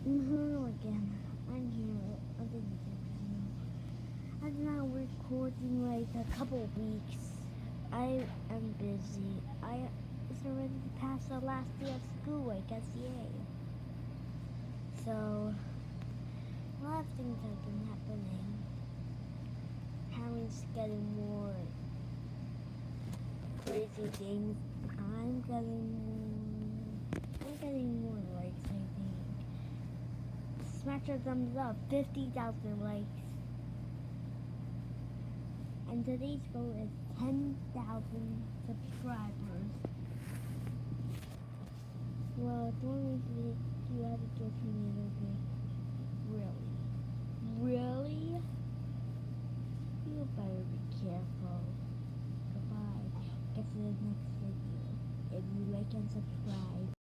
Hello again. I'm here on the YouTube channel. I've now recording like a couple weeks. I am busy. It's already past the last day of school, I guess, yay. So, a lot of things have been happening. Parents getting more crazy things. I'm getting more likes, I think. Smash your thumbs up, 50,000 likes. And today's goal is 10,000 subscribers. Well, as long as you have to give me a little bit. Really? You better be careful. Goodbye. Get to the next video. If you like and subscribe.